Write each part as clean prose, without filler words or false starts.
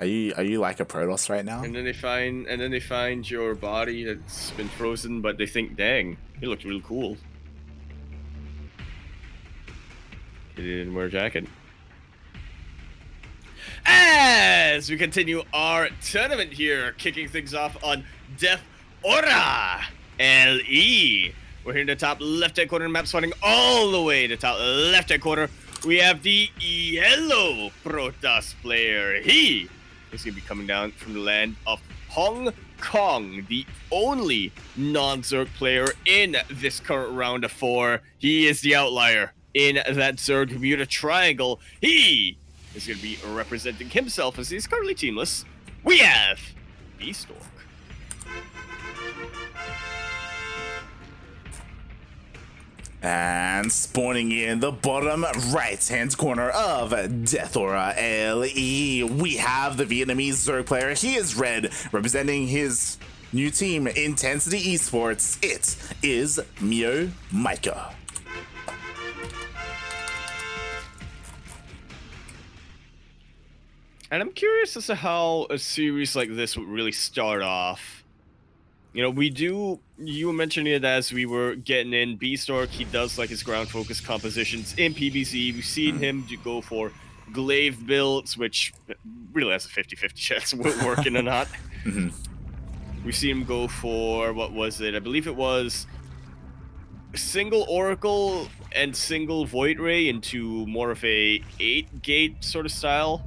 Are you like a Protoss right now? And then they find your body that's been frozen, but they think, dang, he looked real cool. He didn't wear a jacket. As we continue our tournament here, kicking things off on Death Aura LE. We're here in the top left-hand corner, map spawning all the way to top left-hand corner. We have the yellow Protoss player. He is going to be coming down from the land of Hong Kong, the only non-Zerg player in this current round of 4. He is the outlier in that Zerg Bermuda Triangle. He is going to be representing himself as he's currently teamless. We have Bistork. And spawning in the bottom right-hand corner of Death Aura LE, we have the Vietnamese Zerg player. He is red, representing his new team, Intensity Esports. It is MeomaikA. And I'm curious as to how a series like this would really start off. You know, you were mentioning it as we were getting in. Bistork, he does like his ground focus compositions in PBZ. We've seen him go for glaive builds, which really has a 50-50 chance of working or not. We've seen him go for, what was it? I believe it was single Oracle and single Void Ray into more of a 8-gate sort of style.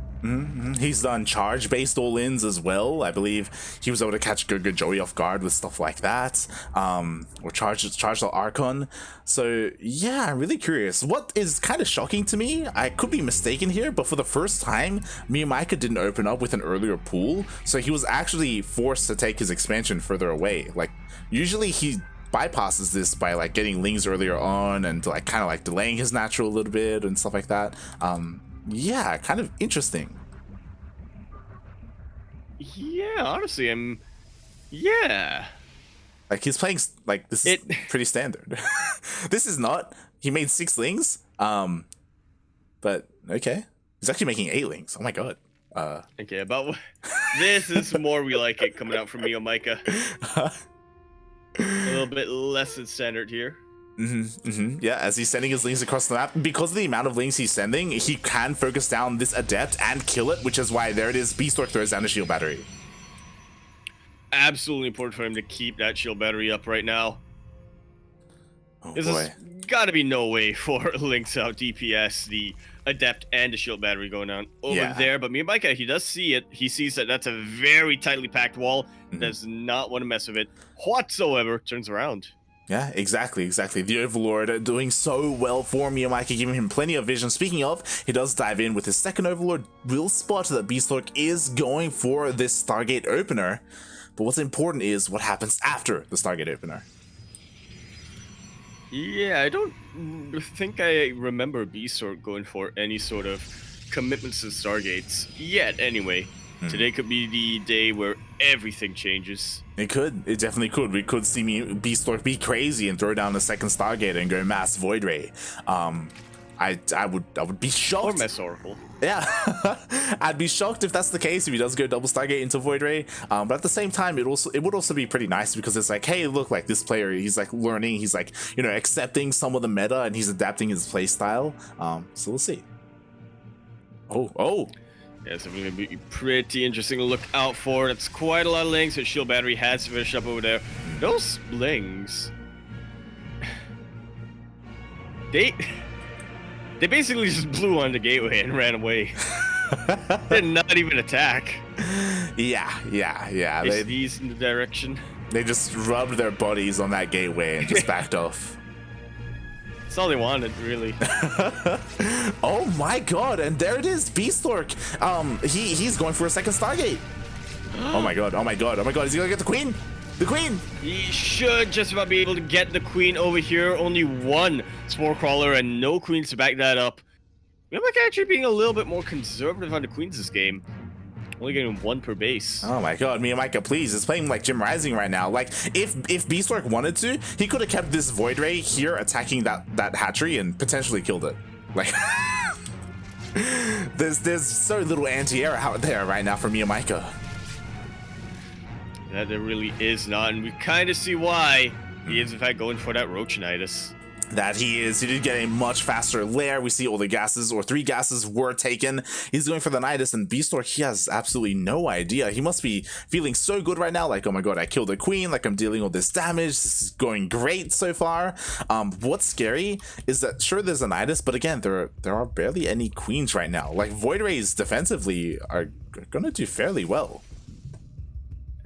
He's done charge-based all-ins as well. I believe he was able to catch Gogo Joey off guard with stuff like that, or charge the Archon. So yeah, I'm really curious. What is kind of shocking to me, I could be mistaken here, but for the first time, MeomaikA didn't open up with an earlier pool, so he was actually forced to take his expansion further away. Like, usually he bypasses this by like getting Lings earlier on and like kind of like delaying his natural a little bit and stuff like that. Yeah, kind of interesting. Yeah, honestly, yeah. Like, he's playing, like, this is pretty standard. This is not. He made 6 Lings, but, okay. He's actually making 8 Lings. Oh my god. Okay, about this is more we like it coming out from MeomaikA. A little bit less than standard here. Yeah, as he's sending his Lings across the map, because of the amount of Lings he's sending, he can focus down this Adept and kill it, which is why there it is. Bistork throws down the shield battery. Absolutely important for him to keep that shield battery up right now. Oh There's boy. Gotta be no way for Lynx out DPS, the Adept and the shield battery going on over there, but MeomaikA, he does see it. He sees that that's a very tightly packed wall. Does not want to mess with it whatsoever. Turns around. Yeah, exactly. The Overlord doing so well for MeomaikA, giving him plenty of vision. Speaking of, he does dive in with his second Overlord. Will spot that Bistork is going for this Stargate opener. But what's important is what happens after the Stargate opener. Yeah, I don't think I remember Bistork going for any sort of commitments to Stargates yet, anyway. Today could be the day where everything changes. It could. It definitely could. We could see Bistork be crazy and throw down the second Stargate and go mass Void Ray. I would be shocked. Or Mess Oracle. Yeah, I'd be shocked if that's the case, if he does go double Stargate into Void Ray. But at the same time, it would also be pretty nice, because it's like, hey, look, like this player, he's like learning, he's like, you know, accepting some of the meta, and he's adapting his play style. So we'll see. Oh. Yeah, so it's going to be pretty interesting to look out for. That's quite a lot of Lings. His shield battery has finished up over there. Those Lings, they basically just blew on the gateway and ran away. Did not even attack. Yeah. They sneezed in the direction. They just rubbed their bodies on that gateway and just backed off. That's all they wanted, really. Oh my god, and there it is, Bistork. He's going for a second Stargate. Oh my god, is he gonna get the Queen? The Queen! He should just about be able to get the Queen over here. Only one Spore Crawler and no Queens to back that up. MeomaikA actually being a little bit more conservative on the Queens this game. Only getting 1 per base. Oh my god, MeomaikA, please. It's playing like Jim Rising right now. Like, if Bistork wanted to, he could have kept this Void Ray here attacking that hatchery and potentially killed it. Like, There's so little anti-air out there right now for MeomaikA. That there really is not, and we kind of see why he is in fact going for that Roachinitis. That he is. He did get a much faster lair. We see all the gases, or 3 gases were taken. He's going for the Nidus, and Bistork, he has absolutely no idea. He must be feeling so good right now, like, oh my god, I killed a queen, like I'm dealing all this damage, this is going great so far. What's scary is that, sure, there's a Nidus, but again, there are barely any queens right now. Like, Void Rays defensively are gonna do fairly well.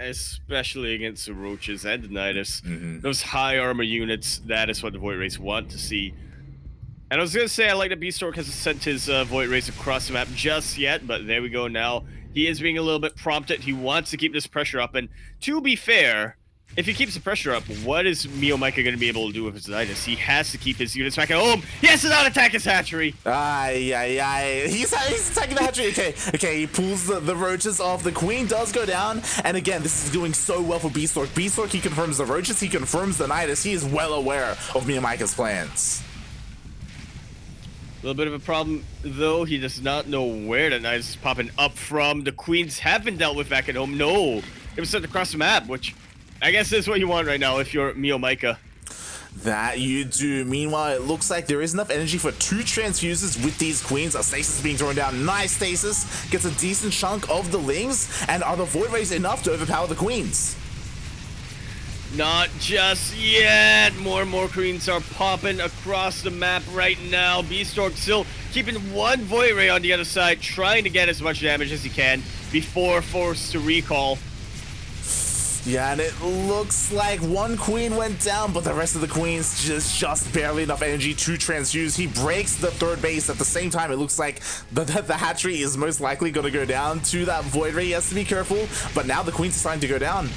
Especially against the Roaches and the Nidus. Those high armor units, that is what the Void Rays want to see. And I was going to say, I like that Bistork hasn't sent his Void Rays across the map just yet, but there we go now. He is being a little bit prompted. He wants to keep this pressure up, and to be fair, if he keeps the pressure up, what is MeomaikA going to be able to do with his Nidus? He has to keep his units back at home. He has to not attack his hatchery. He's attacking the hatchery. Okay, he pulls the roaches off. The queen does go down, and again, this is doing so well for Bistork. Bistork, he confirms the roaches, he confirms the Nidus. He is well aware of MeomaikA's plans. A little bit of a problem, though. He does not know where the Nidus is popping up from. The queens have been dealt with back at home. No, it was sent across the map, which I guess is what you want right now if you're MeomaikA. That you do. Meanwhile, it looks like there is enough energy for 2 transfuses with these queens. A stasis being thrown down. Nice stasis. Gets a decent chunk of the lings. And are the Void Rays enough to overpower the queens? Not just yet. More and more queens are popping across the map right now. Bistork still keeping 1 Void Ray on the other side, trying to get as much damage as he can before forced to recall. Yeah, and it looks like 1 queen went down, but the rest of the queens just barely enough energy to transfuse. He breaks the 3rd base at the same time. It looks like the hatchery is most likely going to go down to that Void Ray. He has to be careful, but now the queens are starting to go down.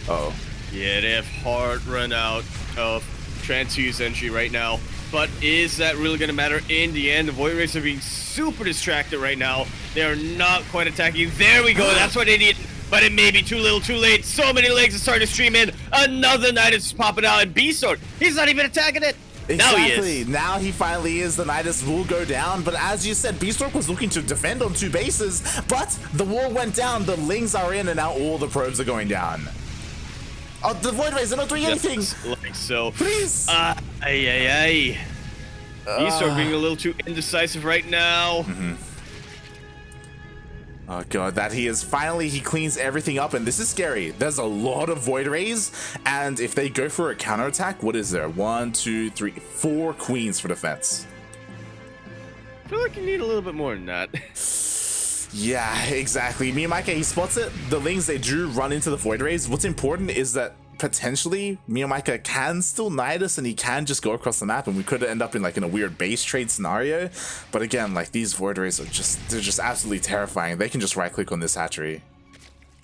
Uh-oh. Yeah, they have hard run out of transfuse energy right now, but is that really going to matter in the end? The Void Rays are being super distracted right now. They are not quite attacking. There we go. That's what they need. But it may be too little, too late. So many legs are starting to stream in. Another Nidus is popping out, and Bistork, he's not even attacking it. Exactly. Now he is. Now he finally is. The Nidus will go down, but as you said, Bistork was looking to defend on 2 bases, but the wall went down, the lings are in, and now all the probes are going down. Oh, the Void Rays are not doing anything. Like so. Please. Bistork being a little too indecisive right now. Oh god, that he is finally, he cleans everything up, and this is scary. There's a lot of Void Rays, and if they go for a counterattack, what is there? 1, 2, 3, 4 queens for defense. I feel like you need a little bit more than that. Yeah, exactly. MeomaikA, he spots it. The lings, they do run into the Void Rays. What's important is that potentially MeomaikA can still Nidus, and he can just go across the map, and we could end up in like in a weird base trade scenario. But again, like, these Void Rays are they're just absolutely terrifying. They can just right click on this hatchery.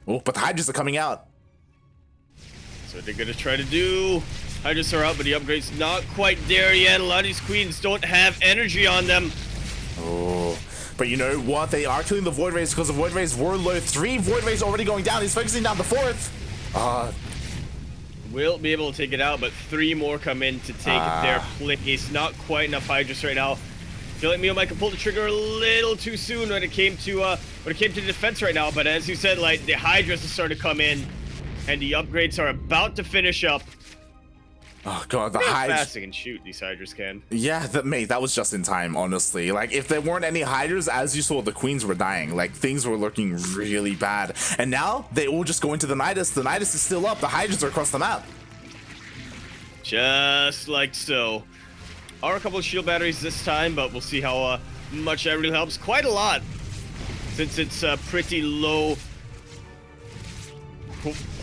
Oh, but the Hydras are coming out. So they're gonna try to do. Hydras are out, but the upgrade's not quite there yet. A lot of these queens don't have energy on them. Oh, but you know what? They are killing the Void Rays because the Void Rays were low. 3 Void Rays already going down. He's focusing down the 4th. Will be able to take it out, but 3 more come in to take their place. Not quite enough Hydras right now. I feel like MeomaikA pulled the trigger a little too soon when it came to the defense right now. But as you said, like, the Hydras are starting to come in, and the upgrades are about to finish up. Oh god, the How Hydras. fast they can shoot, these Hydras can. Yeah, mate, that was just in time, honestly. Like, if there weren't any Hydras, as you saw, the queens were dying. Like, things were looking really bad. And now, they all just go into the Nidus. The Nidus is still up. The Hydras are across the map. Just like so. Are a couple of shield batteries this time, but we'll see how much that really helps. Quite a lot, since it's a pretty low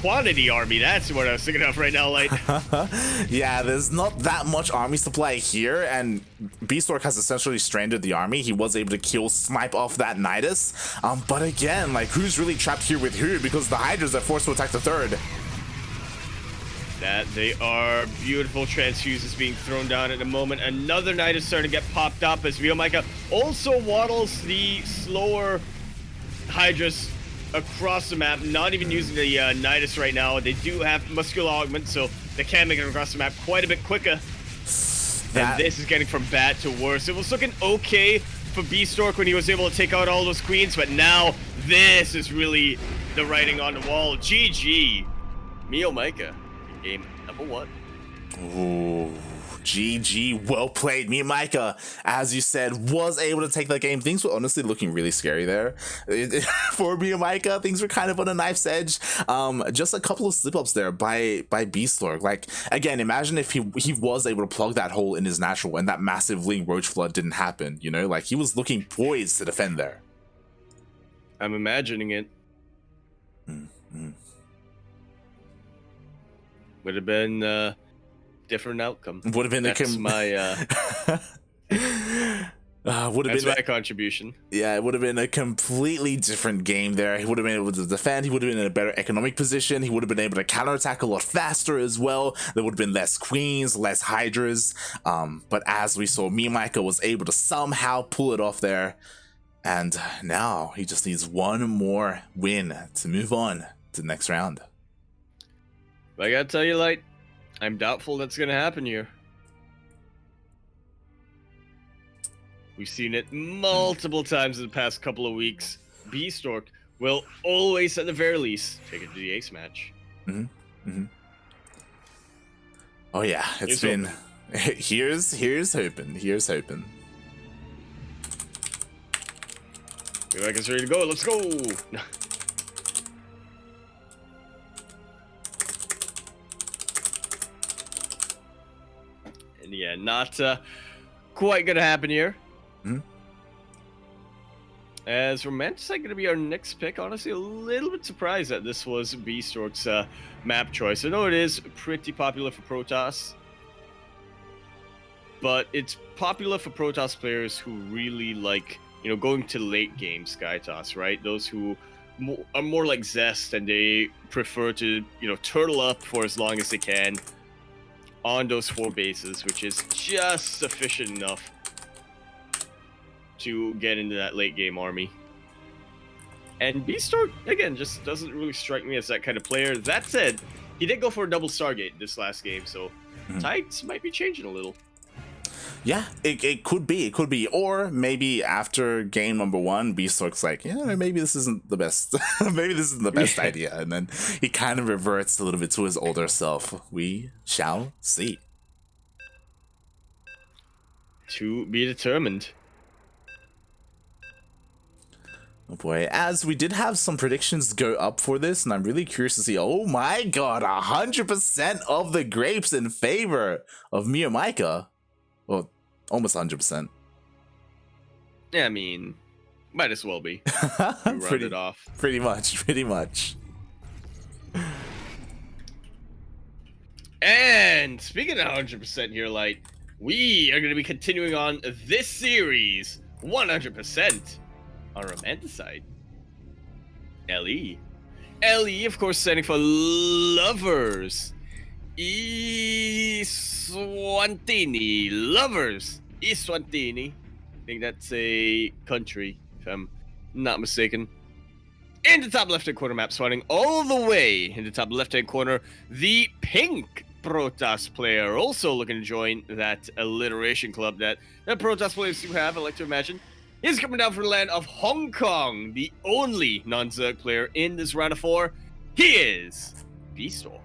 quantity army. That's what I was thinking of right now, like. Yeah, there's not that much army supply here, and Bistork has essentially stranded the army. He was able to snipe off that Nidus. But again, like, who's really trapped here with who? Because the Hydras are forced to attack the 3rd. That they are beautiful transfuses being thrown down at the moment. Another Nidus starting to get popped up as MeomaikA also waddles the slower Hydras across the map, not even using the Nidus right now. They do have muscular augment, so they can make it across the map quite a bit quicker. And this is getting from bad to worse. It was looking okay for Bistork when he was able to take out all those queens, but now this is really the writing on the wall. GG. MeomaikA, game number 1. Ooh, GG, well played. MeomaikA, as you said, was able to take that game. Things were honestly looking really scary there. For MeomaikA, things were kind of on a knife's edge. Just a couple of slip-ups there by Bistork. Like, again, imagine if he was able to plug that hole in his natural and that massive Ling Roach Flood didn't happen, you know? Like, he was looking poised to defend there. I'm imagining it. Would have been a different outcome. Would have been That's my That's my contribution. Yeah, it would have been a completely different game there. He would have been able to defend. He would have been in a better economic position. He would have been able to counterattack a lot faster as well. There would have been less queens, less hydras. But as we saw, MeomaikA was able to somehow pull it off there. And now he just needs one more win to move on to the next round. But I gotta tell you, Light, I'm doubtful that's gonna happen here. We've seen it multiple times in the past couple of weeks. Bistork will always, at the very least, take it to the ace match. Oh yeah, it's been. Here's hoping. Here's hoping. MeomaikA's ready to go. Let's go. And yeah, not quite gonna happen here. As Romanticide gonna be our next pick. Honestly, a little bit surprised that this was Bistork's map choice. I know it is pretty popular for Protoss, but it's popular for Protoss players who really like, you know, going to late game Skytoss, right? Those who are more like Zest and they prefer to, you know, turtle up for as long as they can on those 4 bases, which is just sufficient enough to get into that late game army. And Bistork, again, just doesn't really strike me as that kind of player. That said, he did go for a double Stargate this last game, so tides might be changing a little. Yeah, it could be. Or maybe after game number 1, Bistork's like, yeah, maybe this isn't the best. Maybe this isn't the best idea. And then he kind of reverts a little bit to his older self. We shall see. To be determined. Oh boy, as we did have some predictions go up for this, and I'm really curious to see, oh my god, 100% of the grapes in favor of MeomaikA. Well, almost 100%. Yeah, I mean, might as well be. Round it off. Pretty much. And speaking of 100% here, Light, we are going to be continuing on this series 100% on Romanticide. LE. LE, of course, standing for Lovers. Iswantini. Lovers. Iswantini. I think that's a country, if I'm not mistaken. In the top left-hand corner map, spawning all the way in the top left-hand corner, the pink Protoss player, also looking to join that alliteration club that Protoss players do have, I like to imagine. He's coming down from the land of Hong Kong, the only non-Zerg player in this round of 4. He is Bistork.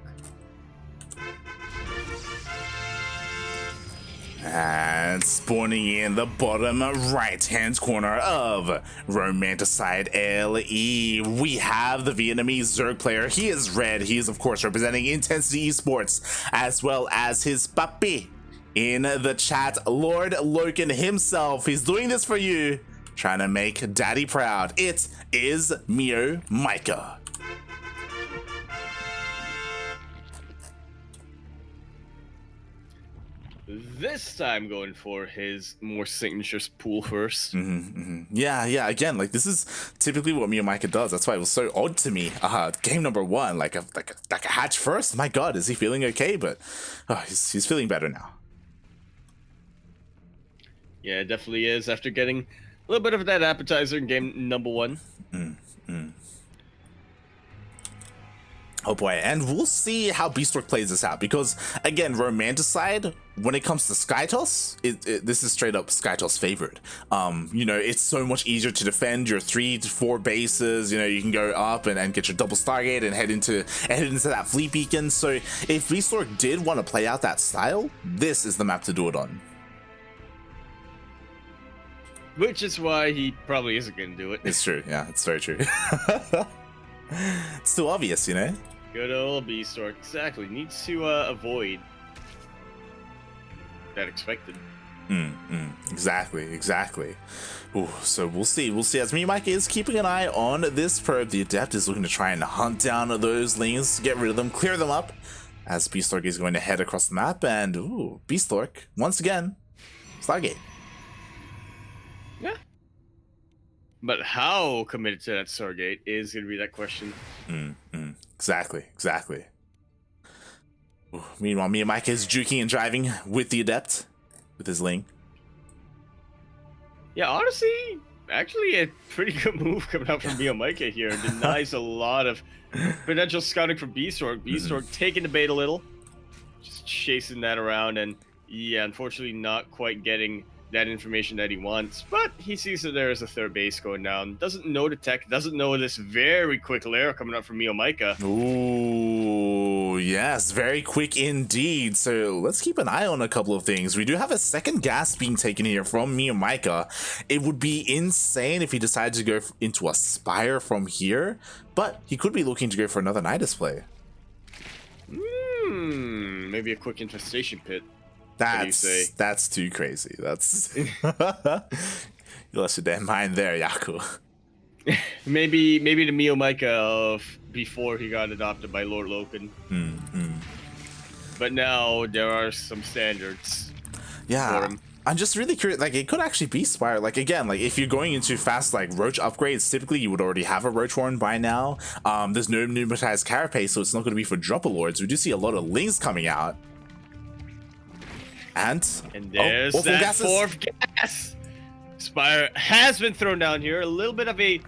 And spawning in the bottom right-hand corner of Romanticide LE, we have the Vietnamese Zerg player. He is red. He is, of course, representing Intensity Esports, as well as his papi in the chat, Lord Loken himself. He's doing this for you, trying to make daddy proud. It is MeomaikA. This time going for his more signature pool first. Yeah. Again, like this is typically what MeomaikA does. That's why it was so odd to me. Game number 1, like a hatch first. My God, is he feeling okay? But he's feeling better now. Yeah, it definitely is. After getting a little bit of that appetizer in game number 1. Oh boy, and we'll see how Bistork plays this out, because again, Romanticide, when it comes to Skytoss, this is straight up Skytoss favored. You know, it's so much easier to defend your 3 to 4 bases. You know, you can go up and get your double Stargate and head into that fleet beacon. So if Bistork did want to play out that style, this is the map to do it on. Which is why he probably isn't going to do it. It's true, yeah, it's very true. It's too obvious, you know? Good old Bistork. Exactly. Needs to avoid that expected. Exactly. Ooh, so we'll see as MeomaikA is keeping an eye on this probe. The Adept is looking to try and hunt down those lings, get rid of them, clear them up, as Bistork is going to head across the map. And ooh, Bistork once again, Stargate. Yeah. But how committed to that Stargate is going to be that question. Exactly. Ooh, meanwhile, MeomaikA is juking and driving with the Adept, with his Ling. Yeah, honestly, actually a pretty good move coming out from MeomaikA here. Denies a lot of potential scouting from Bistork. Bistork taking the bait a little, just chasing that around, and yeah, unfortunately not quite getting that information that he wants, but he sees that there is a third base going down. Doesn't know the tech, doesn't know this very quick lair coming up from MeomaikA. Ooh, yes, very quick indeed. So let's keep an eye on a couple of things. We do have a second gas being taken here from MeomaikA. It would be insane if he decided to go into a Spire from here, but he could be looking to go for another Nidus play. Maybe a quick infestation pit. That's too crazy. That's you lost your damn mind there, Yaku. maybe the MeomaikA of before he got adopted by Lord Loken. But now there are some standards. Yeah, for him. I'm just really curious. Like, it could actually be Spire. Like, again, like if you're going into fast like Roach upgrades, typically you would already have a Roach Horn by now. There's no pneumatized Carapace, so it's not going to be for Dropper Lords. We do see a lot of Lings coming out. And there's that fourth gas. Spire has been thrown down here. A little bit of a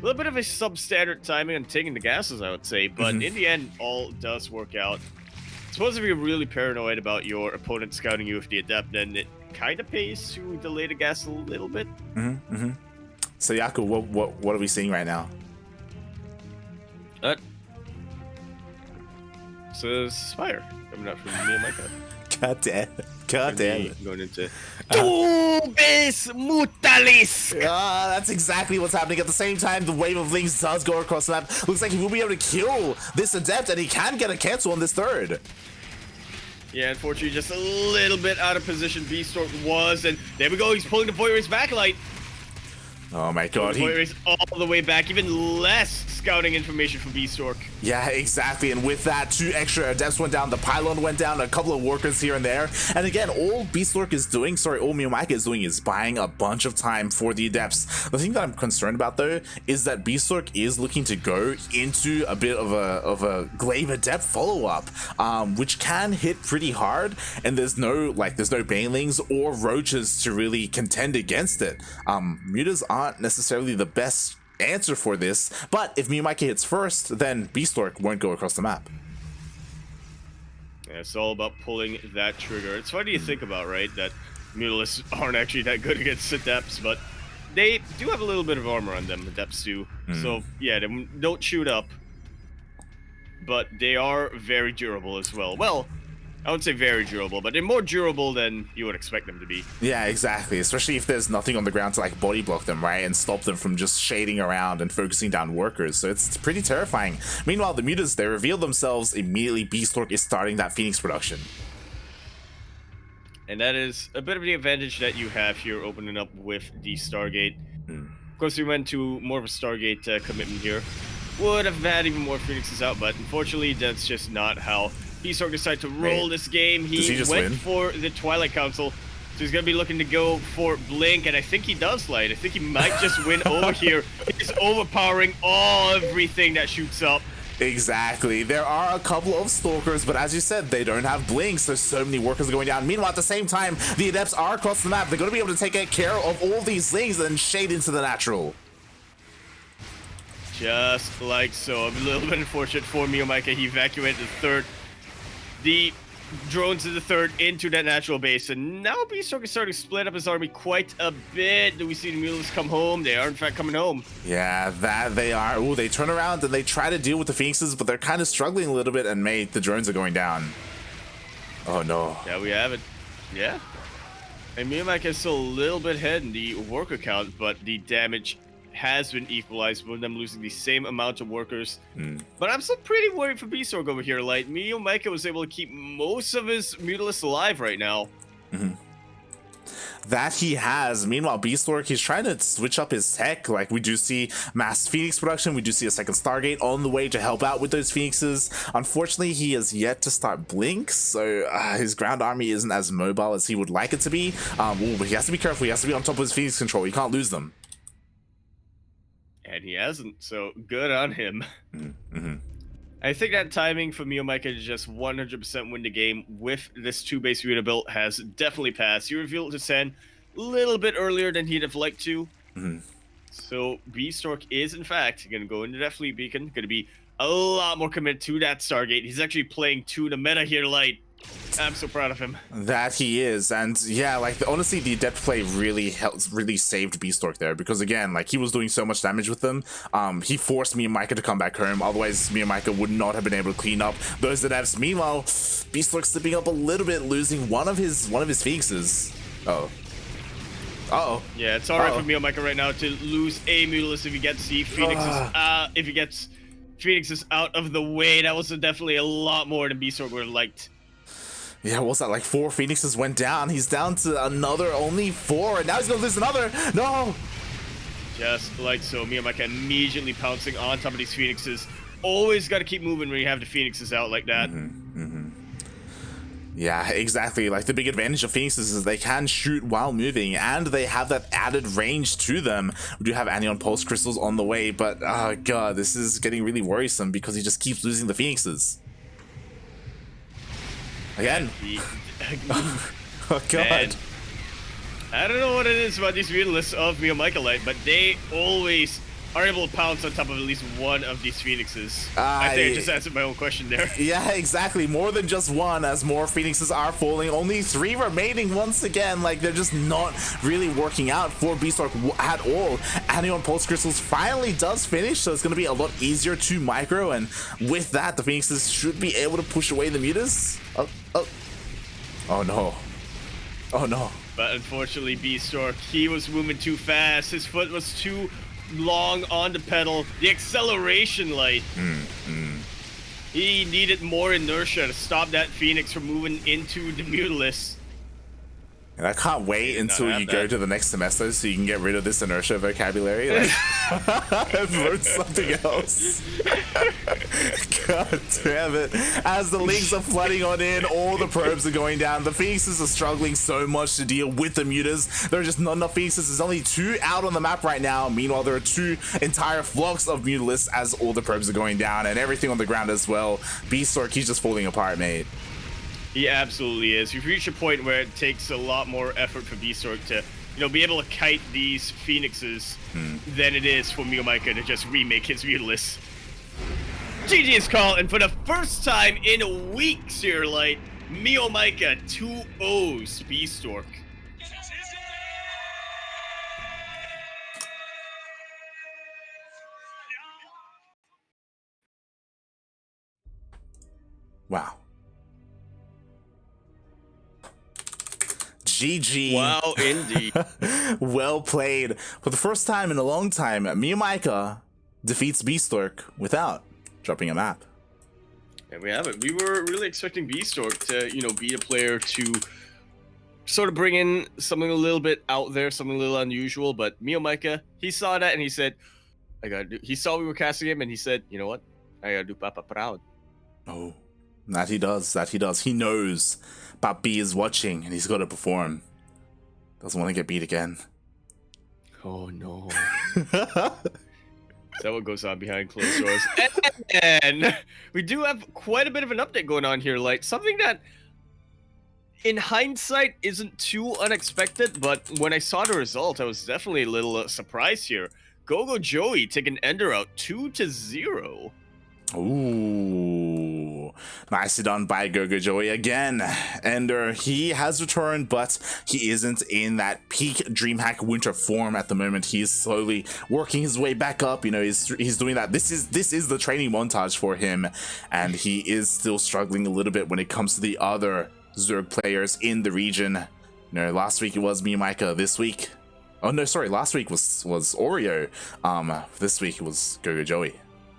substandard timing on taking the gases, I would say, but in the end, all does work out. I suppose if you're really paranoid about your opponent scouting you with the Adept, then it kind of pays to delay the gas a little bit. So Yaku, what are we seeing right now? So Spire coming up from MeomaikA. God damn it. Going into Tubes Mutalis. That's exactly what's happening. At the same time, the wave of Lings does go across the map. Looks like he will be able to kill this Adept, and he can get a cancel on this third. Yeah, unfortunately, just a little bit out of position. Bistork was, and there we go. He's pulling the Void Race backlight. Oh my god. Void Race all the way back. Even less scouting information from Bistork. Yeah, exactly. And with that, 2 extra Adepts went down. The Pylon went down. A couple of workers here and there. And again, all MeomaikA is doing is buying a bunch of time for the Adepts. The thing that I'm concerned about, though, is that Bistork is looking to go into a bit of a Glaive Adept follow-up, which can hit pretty hard. And there's no Banelings or Roaches to really contend against it. Mutas aren't necessarily the best answer for this, but if MeomaikA hits first, then Bistork won't go across the map. Yeah, it's all about pulling that trigger. It's funny to think about, right, that Mutalisks aren't actually that good against Adepts, but they do have a little bit of armor on them, Adepts do. So yeah, they don't shoot up, but they are very durable as well. Well, I would say very durable, but they're more durable than you would expect them to be. Yeah, exactly. Especially if there's nothing on the ground to like body block them, right? And stop them from just shading around and focusing down workers. So it's pretty terrifying. Meanwhile, the Mutas, they reveal themselves immediately. Bistork is starting that Phoenix production. And that is a bit of the advantage that you have here opening up with the Stargate. Of course, we went to more of a Stargate commitment here. Would have had even more Phoenixes out, but unfortunately, that's just not how Bistork decided to roll this game. He went for the Twilight Council, so he's going to be looking to go for Blink, and I think he does Light. I think he might just win over here. He's overpowering everything that shoots up. Exactly. There are a couple of Stalkers, but as you said, they don't have Blinks. There's so many workers going down. Meanwhile, at the same time, the Adepts are across the map. They're going to be able to take care of all these things and shade into the natural. Just like so. A little bit unfortunate for MeomaikA. He evacuated the third. The drones in the third into that natural base. And now Bistork is starting to split up his army quite a bit. Do we see the mules come home? They are, in fact, coming home. Yeah, that they are. Ooh, they turn around and they try to deal with the Phoenixes, but they're kind of struggling a little bit, and mate, the drones are going down. Oh, no. Yeah, we have it. Yeah. And MeomaikA is still a little bit ahead in the worker count, but the damage has been equalized with them losing the same amount of workers. But I'm still pretty worried for Bistork over here. Like, MeomaikA was able to keep most of his Mutalisks alive right now. That he has. Meanwhile, Bistork, he's trying to switch up his tech. Like, we do see mass Phoenix production. We do see a second Stargate on the way to help out with those Phoenixes. Unfortunately, he has yet to start Blink, so his ground army isn't as mobile as he would like it to be. But he has to be careful. He has to be on top of his Phoenix control. He can't lose them. And he hasn't, so good on him. I think that timing for MeomaikA to just 100% win the game with this 2-base unit build has definitely passed. He revealed his hand a little bit earlier than he'd have liked to. So Bistork is, in fact, going to go into that fleet beacon. Going to be a lot more committed to that Stargate. He's actually playing to the meta here, Light. I'm so proud of him. That he is. And yeah, like, honestly, the adept play really saved Bistork there, because again, like, he was doing so much damage with them. He forced MeomaikA to come back home, otherwise MeomaikA would not have been able to clean up those adepts. Meanwhile, Bistork slipping up a little bit, losing one of his Phoenixes. Yeah, it's alright for MeomaikA right now to lose a Mutalisk if he gets the Phoenixes if he gets Phoenixes out of the way. That was definitely a lot more than Bistork would have liked. Yeah, what's that, like 4 Phoenixes went down. He's down to another, only 4, and now he's gonna lose another. No! Just like so, MeomaikA immediately pouncing on top of these Phoenixes. Always gotta keep moving when you have the Phoenixes out like that. Yeah, exactly. Like, the big advantage of Phoenixes is they can shoot while moving, and they have that added range to them. We do have Anion Pulse Crystals on the way, but oh god, this is getting really worrisome because he just keeps losing the Phoenixes. Again. Oh god. Man, I don't know what it is about these Mutalisks of MeomaikA Light, but they always are able to pounce on top of at least one of these Phoenixes. I think I just answered my own question there. Yeah, exactly. More than just one, as more Phoenixes are falling. Only 3 remaining once again. Like, they're just not really working out for Bistork at all. Anion Pulse Crystals finally does finish, so it's going to be a lot easier to micro, and with that, the Phoenixes should be able to push away the Mutas. Oh no. Oh no. But unfortunately, Bistork, he was moving too fast. His foot was too long on the pedal. The acceleration, Light. He needed more inertia to stop that Phoenix from moving into the Mutalisk. And I can't wait until you go to the next semester so you can get rid of this inertia vocabulary. Like, and learn something else. God damn it. As the leagues are flooding on in, all the probes are going down. The Phoenixes are struggling so much to deal with the Mutas. There are just not enough Phoenixes. There's only 2 out on the map right now. Meanwhile, there are 2 entire flocks of Mutalisks as all the probes are going down, and everything on the ground as well. Bistork, he's just falling apart, mate. He absolutely is. We've reached a point where it takes a lot more effort for Bistork to, be able to kite these Phoenixes than it is for MeomaikA to just remake his Mutalisks. GG's call, and for the first time in weeks here, Light, MeomaikA 2-0s Bistork. Wow. GG. Wow, indeed. Well played. For the first time in a long time, MeomaikA defeats Bistork without dropping a map. And we have it. We were really expecting Bistork to, be a player to sort of bring in something a little bit out there, something a little unusual, but MeomaikA, he saw that and he said, he saw we were casting him and he said, you know what? I gotta do Papa proud. Oh, that he does. That he does. He knows Papi is watching and he's got to perform. Doesn't want to get beat again. Oh no. Is that what goes on behind closed doors? And we do have quite a bit of an update going on here, like something that in hindsight isn't too unexpected, but when I saw the result, I was definitely a little surprised here. Gogo Joey taking Ender out 2-0. Ooh, nicely done by Gogo Joey again. Ender, he has returned, but he isn't in that peak DreamHack winter form at the moment. He's slowly working his way back up. You know, he's doing that. This is the training montage for him, and he is still struggling a little bit when it comes to the other Zerg players in the region. You know, last week it was MeomaikA. This week, oh no, sorry, last week was Oreo. This week it was Gogo Joey.